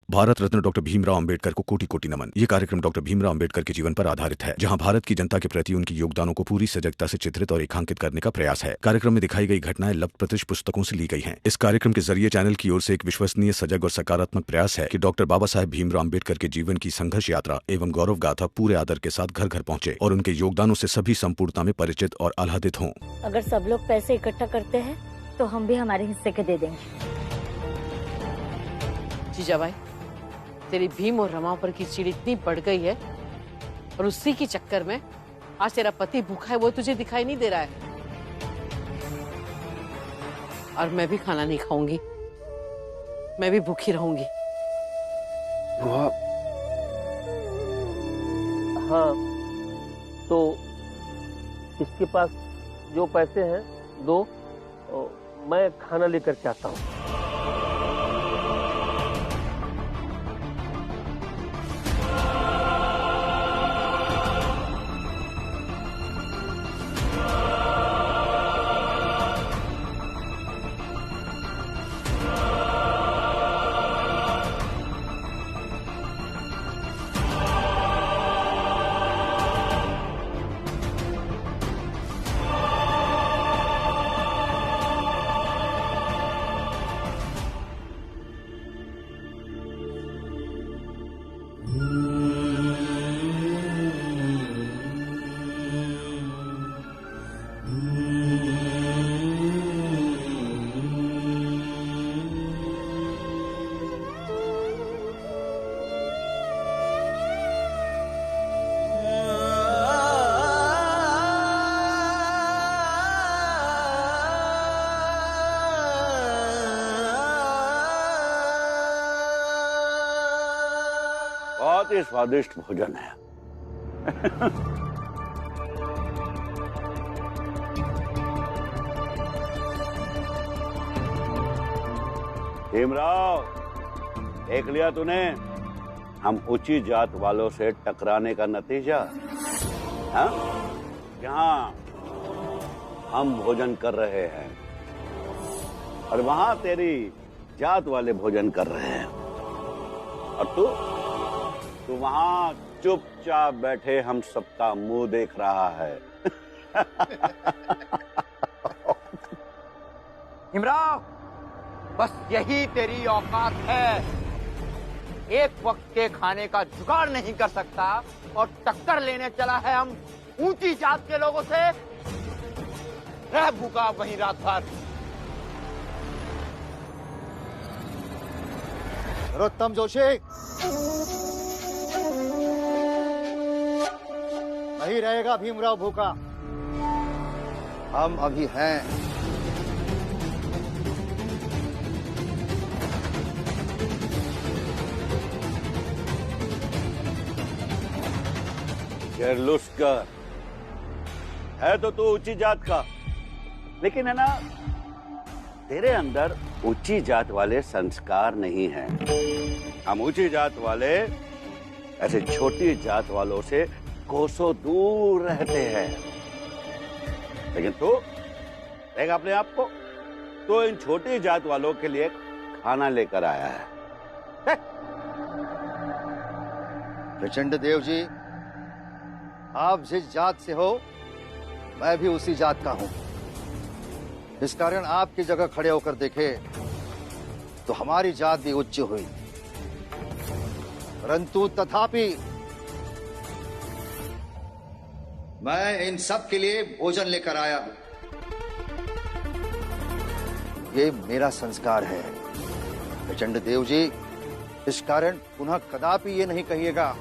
Bharat Ratna doctor Bhimrao Ambedkar को कोटि कोटि नमन। ये कार्यक्रम डॉक्टर भीमराव अंबेडकर के जीवन पर आधारित है, जहां भारत की जनता के प्रति उनके योगदानों को पूरी सजगता से चित्रित और रेखांकित करने का प्रयास है। कार्यक्रम में दिखाई गई घटनाएं लब्ध प्रतिष्ठ पुस्तकों से ली गई हैं। इस कार्यक्रम के जरिए चैनल की ओर से एक विश्वसनीय, सजग और सकारात्मक प्रयास है कि डॉक्टर बाबा साहेब भीमराव अंबेडकर के जीवन की संघर्ष यात्रा एवं गौरव गाथा पूरे आदर के साथ घर घर पहुंचे और उनके योगदानों से सभी संपूर्णता में परिचित और आह्लादित हों। अगर सब लोग पैसे इकट्ठा करते हैं तो हम भी हमारे हिस्से के दे देंगे। जीजाबाई, तेरी भीम और रमा पर की चिड़ इतनी बढ़ गई है और उसी के चक्कर में आज तेरा पति भूखा है, वो तुझे दिखाई नहीं दे रहा है। और मैं भी खाना नहीं खाऊंगी, मैं भी भूखी रहूंगी। हाँ, तो इसके पास जो पैसे हैं दो, मैं खाना लेकर के आता हूँ। बहुत ही स्वादिष्ट भोजन है। भीमराव, देख लिया तूने हम ऊंची जात वालों से टकराने का नतीजा? हाँ? यहाँ हम भोजन कर रहे हैं और वहां तेरी जात वाले भोजन कर रहे हैं, और तू वहां चुपचाप बैठे हम सबका मुंह देख रहा है। हिमराव, बस यही तेरी औकात है। एक वक्त के खाने का जुगाड़ नहीं कर सकता और टक्कर लेने चला है हम ऊंची जात के लोगों से। रह भूखा वहीं रात भर। नरोत्तम जोशी, नहीं रहेगा भीमराव भूखा। हम अभी हैं। किर्लोस्कर, है तो तू ऊंची जात का, लेकिन है ना, तेरे अंदर ऊंची जात वाले संस्कार नहीं हैं। हम ऊंची जात वाले ऐसे छोटी जात वालों से कोसों दूर रहते हैं। लेकिन तू देख अपने आप को, तो इन छोटी जात वालों के लिए खाना लेकर आया है। प्रचंड देव जी, आप जिस जात से हो मैं भी उसी जात का हूं। इस कारण आपकी जगह खड़े होकर देखे तो हमारी जात भी उच्च हुई, परंतु तथापि मैं इन सब के लिए भोजन लेकर आया हूं। ये मेरा संस्कार है प्रचंड देव जी। इस कारण पुनः कदापि ये नहीं कहिएगा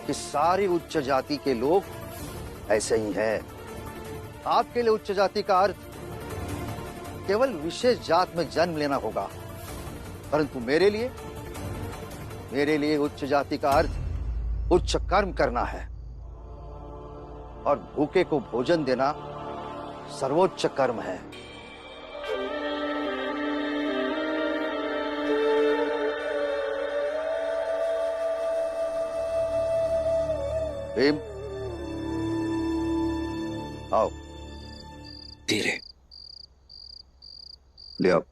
कि सारी उच्च जाति के लोग ऐसे ही हैं। आपके लिए उच्च जाति का अर्थ केवल विशेष जात में जन्म लेना होगा, परंतु मेरे लिए उच्च जाति का अर्थ उच्च कर्म करना है और भूखे को भोजन देना सर्वोच्च कर्म है। भीम, आओ। धीरे ले आओ।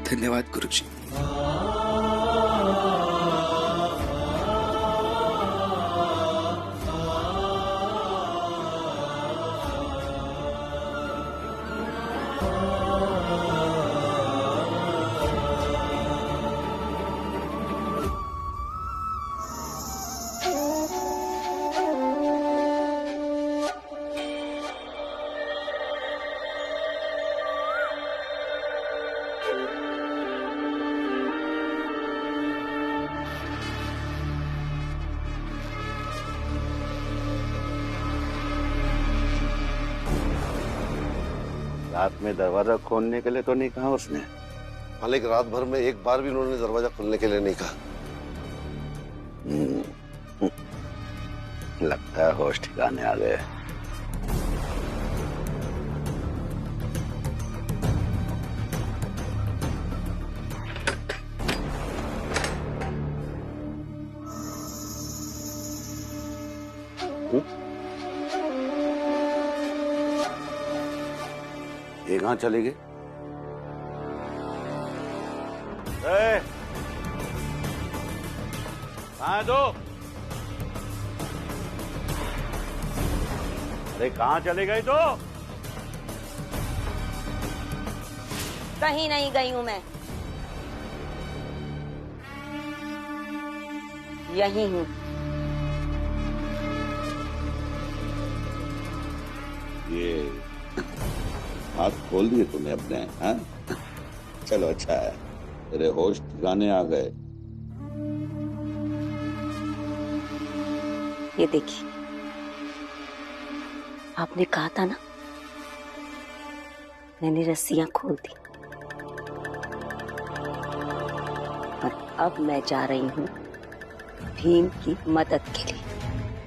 धन्यवाद गुरुजी। रात में दरवाजा खोलने के लिए तो नहीं कहा उसने? मालिक, रात भर में एक बार भी उन्होंने दरवाजा खोलने के लिए नहीं कहा। लगता है होश ठिकाने आ गए। ये कहाँ चले गए? कहाँ दो? अरे कहाँ चले गए तो? कहीं नहीं गई हूँ मैं, यही हूँ। ये हाथ खोल दिए तूने अपने? हाँ, चलो अच्छा है, तेरे होश ठिकाने आ गए। ये देखिए, आपने कहा था ना, मैंने रस्सियां खोल दी और अब मैं जा रही हूँ भीम की मदद के लिए।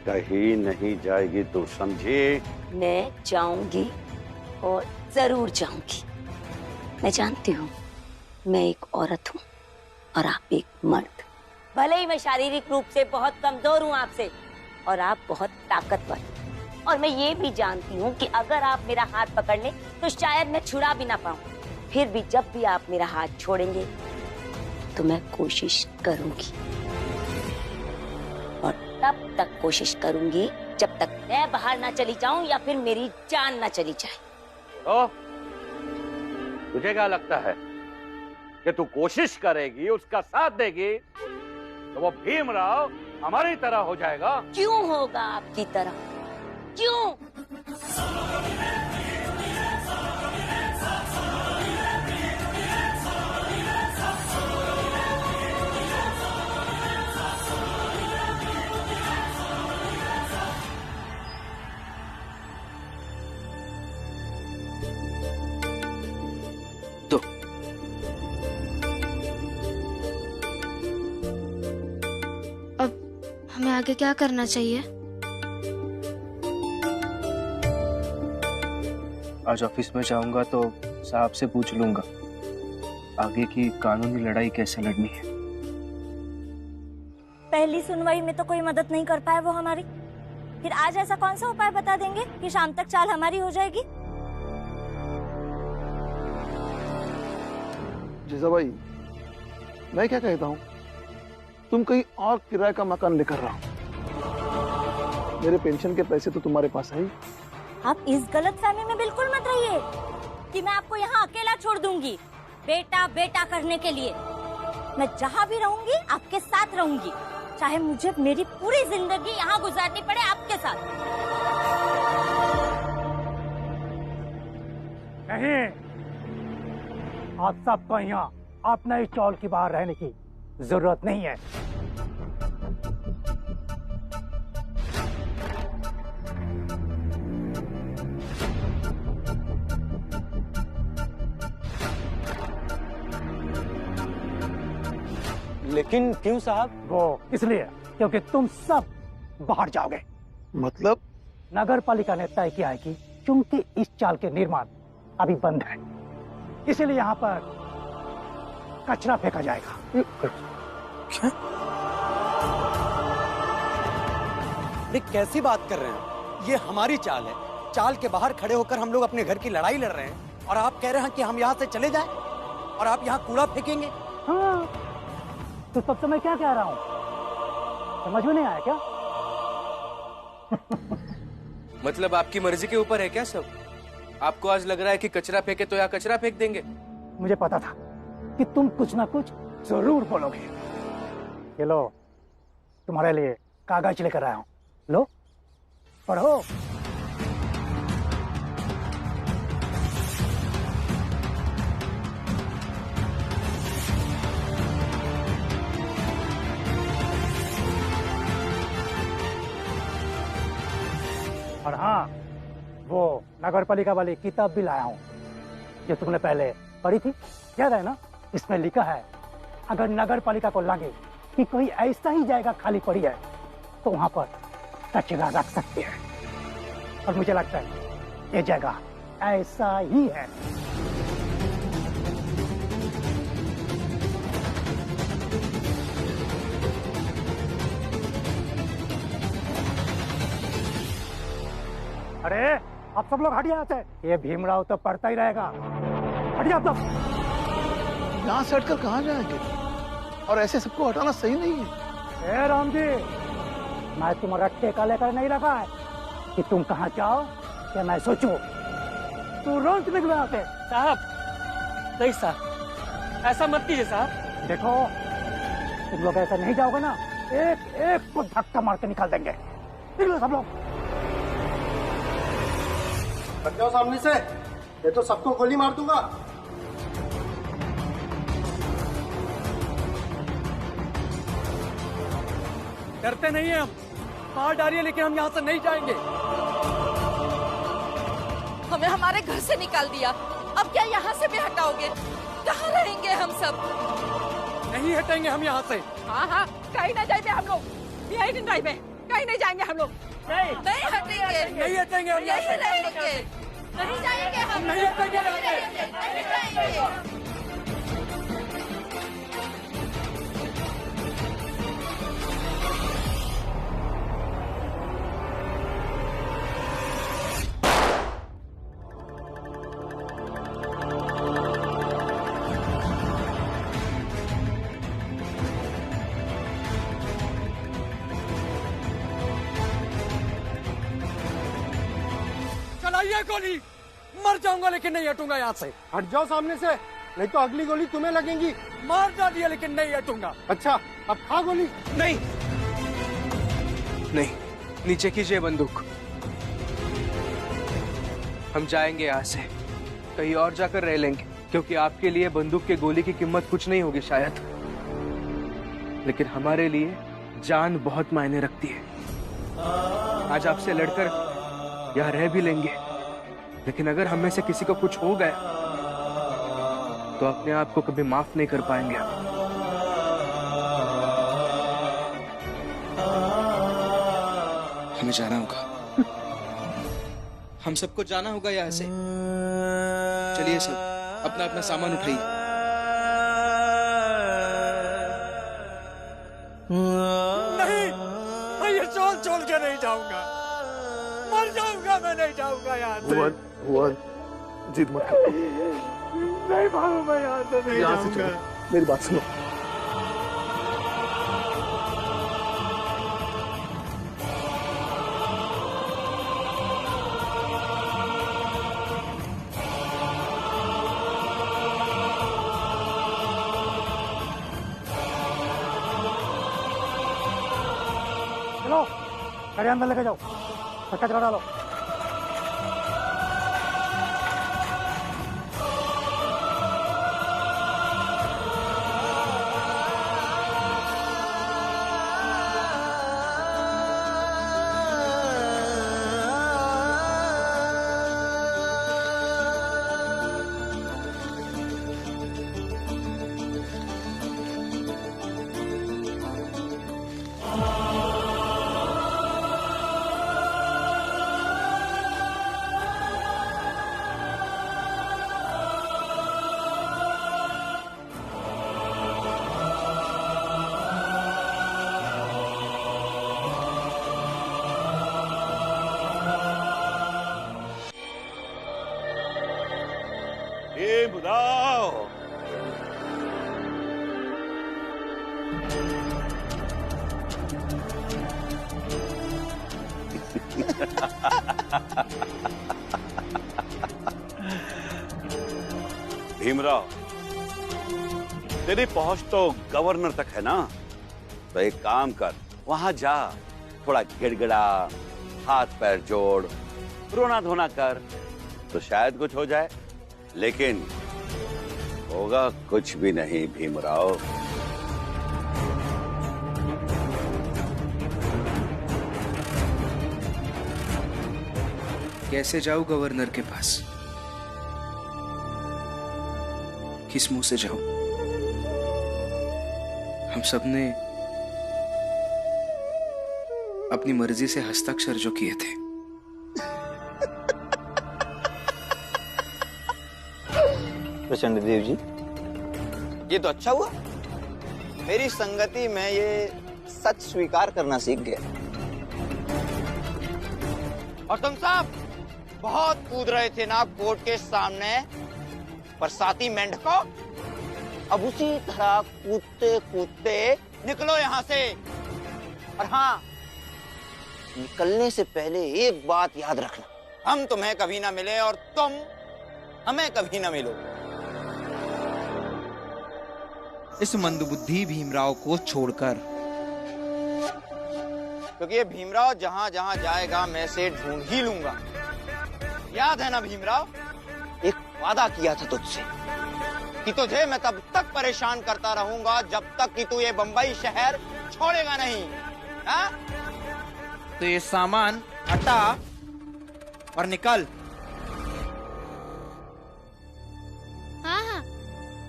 कहीं नहीं जाएगी तू, समझी? मैं जाऊंगी और जरूर जाऊंगी। मैं जानती हूँ मैं एक औरत हूँ और आप एक मर्द। भले ही मैं शारीरिक रूप से बहुत कमजोर हूँ आपसे और आप बहुत ताकतवर, और मैं ये भी जानती हूँ कि अगर आप मेरा हाथ पकड़ लें तो शायद मैं छुड़ा भी ना पाऊँ। फिर भी जब भी आप मेरा हाथ छोड़ेंगे तो मैं कोशिश करूंगी, और तब तक कोशिश करूंगी जब तक मैं बाहर ना चली जाऊं या फिर मेरी जान ना चली जाए। तो तुझे क्या लगता है कि तू कोशिश करेगी, उसका साथ देगी तो वो भीमराव हमारी तरह हो जाएगा? क्यों होगा आपकी तरह? क्यों? तो अब हमें आगे क्या करना चाहिए? आज ऑफिस में जाऊंगा तो साहब से पूछ लूंगा आगे की कानूनी लड़ाई कैसे लड़नी है। पहली सुनवाई में तो कोई मदद नहीं कर पाए वो हमारी, फिर आज ऐसा कौन सा उपाय बता देंगे कि शाम तक चाल हमारी हो जाएगी? जीजाबाई, मैं क्या कहता हूँ, तुम कहीं और किराए का मकान लेकर रहो। मेरे पेंशन के पैसे तो तुम्हारे पास है ही। आप इस गलतफहमी में बिल्कुल मत रहिए कि मैं आपको यहाँ अकेला छोड़ दूंगी बेटा बेटा करने के लिए। मैं जहाँ भी रहूंगी आपके साथ रहूंगी, चाहे मुझे मेरी पूरी जिंदगी यहाँ गुजारनी पड़े आपके साथ। नहीं, आप सबको यहाँ अपने इस चौल के बाहर रहने की जरूरत नहीं है। लेकिन क्यों साहब? वो इसलिए क्योंकि तुम सब बाहर जाओगे। मतलब? नगर पालिका ने तय किया है कि क्योंकि इस चाल के निर्माण अभी बंद है, इसीलिए यहाँ पर कचरा फेंका जाएगा। क्या? ये कैसी बात कर रहे हैं? ये हमारी चाल है। चाल के बाहर खड़े होकर हम लोग अपने घर की लड़ाई लड़ रहे हैं और आप कह रहे हैं कि हम यहाँ से चले जाएं और आप यहाँ कूड़ा फेंकेंगे? हाँ, तो तब तो मैं क्या कह रहा हूँ, समझ में नहीं आया क्या? मतलब आपकी मर्जी के ऊपर है क्या सब? आपको आज लग रहा है कि कचरा फेंके तो यहाँ कचरा फेंक देंगे? मुझे पता था कि तुम कुछ ना कुछ जरूर बोलोगे। ये लो, तुम्हारे लिए कागज लेकर आया हूँ, लो पढ़ो। और हाँ, वो नगर पालिका वाली किताब भी लाया हूँ जो तुमने पहले पढ़ी थी, याद है ना? इसमें लिखा है अगर नगर पालिका को लगे कि कोई ऐसा ही जगह खाली पड़ी है तो वहां पर कचरा रख सकते हैं, और मुझे लगता है ये जगह ऐसा ही है। अरे आप सब लोग हटिए यहाँ से, ये भीमराव तो पढ़ता ही रहेगा। हटिए आप लोग। यहाँ से हटकर कहाँ जाएंगे? और ऐसे सबको हटाना सही नहीं है। ए राम जी, मैं तुम्हारा ठेका लेकर नहीं रखा है कि तुम कहाँ जाओ या मैं सोचूं। तू रोज निकलो यहाँ से। साहब, नहीं साहब, ऐसा मत कीजिए साहब। देखो, तुम लोग ऐसा नहीं जाओगे ना, एक एक को धक्का मार के निकाल देंगे। निकलो सब लोग। हट जाओ सामने से, ये तो सबको गोली मार दूंगा। डरते नहीं है हम, मार डालिए लेकिन हम यहाँ से नहीं जाएंगे। हमें हमारे घर से निकाल दिया, अब क्या यहाँ से भी हटाओगे? कहाँ रहेंगे हम सब? नहीं हटेंगे हम यहाँ से। हाँ हाँ, कहीं ना जाएंगे हम लोग, यही दिन में कहीं नहीं जाएंगे हम लोग। नहीं हटेंगे, नहीं हटेंगे हम यहाँ से। यही रहेंगे, नहीं जाएंगे हम, नहीं हटेंगे, नहीं जाएंगे। चलाइए गोली, मर जाऊंगा लेकिन नहीं हटूंगा यहाँ से। हट जाओ सामने से, नहीं तो अगली गोली तुम्हें लगेगी। मार डालिए लेकिन नहीं हटूंगा। अच्छा, अब खा गोली। नहीं नहीं, नीचे कीजिए बंदूक। हम जाएंगे यहाँ से, कहीं और जाकर रह लेंगे, क्योंकि आपके लिए बंदूक के गोली की कीमत कुछ नहीं होगी शायद, लेकिन हमारे लिए जान बहुत मायने रखती है। आज आपसे लड़कर यहाँ रह भी लेंगे, लेकिन अगर हम में से किसी को कुछ हो गया तो अपने आप को कभी माफ नहीं कर पाएंगे। हमें जाना होगा, हम सबको जाना होगा यहाँ से। चलिए सब अपना अपना सामान उठाइए। नहीं, मैं ये छोड़ के नहीं जाऊंगा, मर जाऊंगा मैं, नहीं जाऊंगा यहाँ से। भुवन, जिद मत करो। नहीं भाऊ, मैं यहाँ से नहीं जाऊंगा। मेरी बात सुनो। चलो गाड़ी अंदर लेके जाओ, कचरा डालो। भीमराव, भीमराव, तेरी पहुंच तो गवर्नर तक है ना, तो एक काम कर, वहां जा, थोड़ा गिड़गिड़ा, हाथ पैर जोड़, रोना धोना कर, तो शायद कुछ हो जाए, लेकिन होगा कुछ भी नहीं भीमराव। कैसे जाऊं गवर्नर के पास? किस मुंह से जाऊं? हम सबने अपनी मर्जी से हस्ताक्षर जो किए थे, प्रचंड देव जी, ये तो अच्छा हुआ, मेरी संगति में ये सच स्वीकार करना सीख गया। और तुम सब बहुत कूद रहे थे ना कोर्ट के सामने बरसाती मेंढको, अब उसी तरह कूदते कूदते निकलो यहाँ से। और हाँ, निकलने से पहले एक बात याद रखना, हम तुम्हें कभी ना मिले और तुम हमें कभी ना मिलो। इस मंदबुद्धि भीमराव को छोड़कर, क्योंकि ये भीमराव जहां जहां जाएगा मैं से ढूंढ ही लूंगा। याद है ना भीमराव, एक वादा किया था तुझसे कि तुझे मैं तब तक परेशान करता रहूंगा जब तक कि तू ये बंबई शहर छोड़ेगा नहीं। हा? तो ये सामान हटा और निकल। हाँ हाँ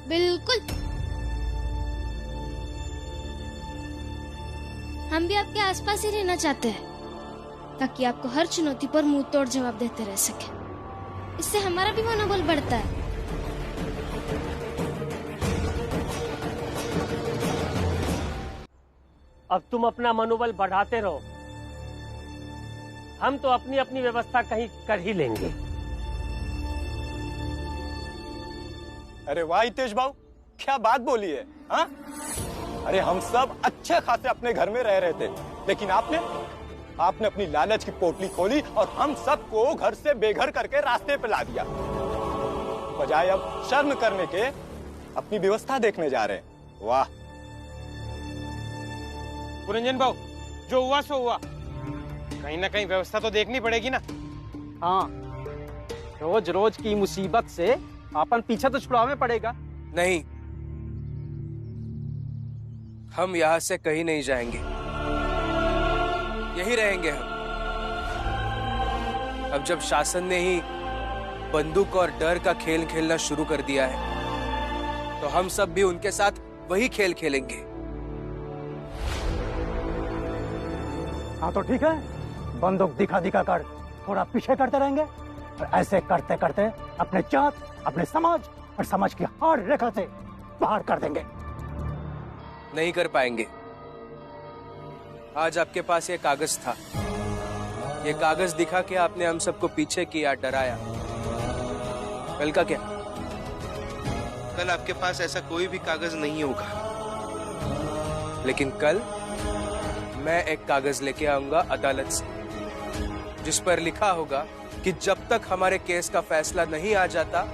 बिल्कुल, हम भी आपके आसपास ही रहना चाहते हैं ताकि आपको हर चुनौती पर मुंह तोड़ जवाब देते रह सके। इससे हमारा भी मनोबल बढ़ता है। अब तुम अपना मनोबल बढ़ाते रहो, हम तो अपनी अपनी व्यवस्था कहीं कर ही लेंगे। अरे वाह हितेश भाऊ, क्या बात बोली है, हाँ? अरे हम सब अच्छे खासे अपने घर में रह रहे थे, लेकिन आपने अपनी लालच की पोटली खोली और हम सबको घर से बेघर करके रास्ते पे ला दिया। बजाय अब शर्म करने के अपनी व्यवस्था देखने जा रहे हैं। वाह पुरंजन भाऊ, जो हुआ सो हुआ, कहीं ना कहीं व्यवस्था तो देखनी पड़ेगी ना। हाँ, रोज रोज की मुसीबत से अपन पीछा तो छुड़ावे पड़ेगा। नहीं, हम यहाँ से कहीं नहीं जाएंगे, यही रहेंगे हम। अब जब शासन ने ही बंदूक और डर का खेल खेलना शुरू कर दिया है, तो हम सब भी उनके साथ वही खेल खेलेंगे। हाँ तो ठीक है, बंदूक दिखा दिखा कर थोड़ा पीछे करते रहेंगे और ऐसे करते करते अपने जात, अपने समाज और समाज की हर रेखा से बाहर कर देंगे। नहीं कर पाएंगे। आज आपके पास ये कागज था, ये कागज दिखा के आपने हम सबको पीछे किया, डराया। कल का क्या? कल आपके पास ऐसा कोई भी कागज नहीं होगा। लेकिन कल मैं एक कागज लेके आऊंगा अदालत से, जिस पर लिखा होगा कि जब तक हमारे केस का फैसला नहीं आ जाता,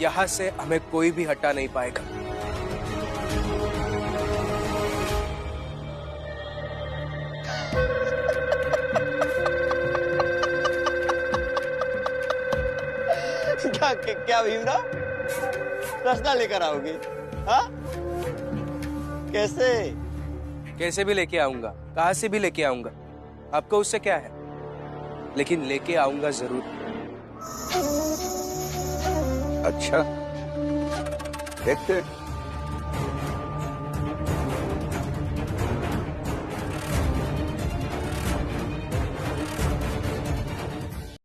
यहां से हमें कोई भी हटा नहीं पाएगा। क्या भीमराव, रसना लेकर आओगे? हाँ? कैसे? कैसे भी लेके आऊंगा, कहां से भी लेके आऊंगा, आपको उससे क्या है, लेकिन लेके आऊंगा जरूर। अच्छा, देखते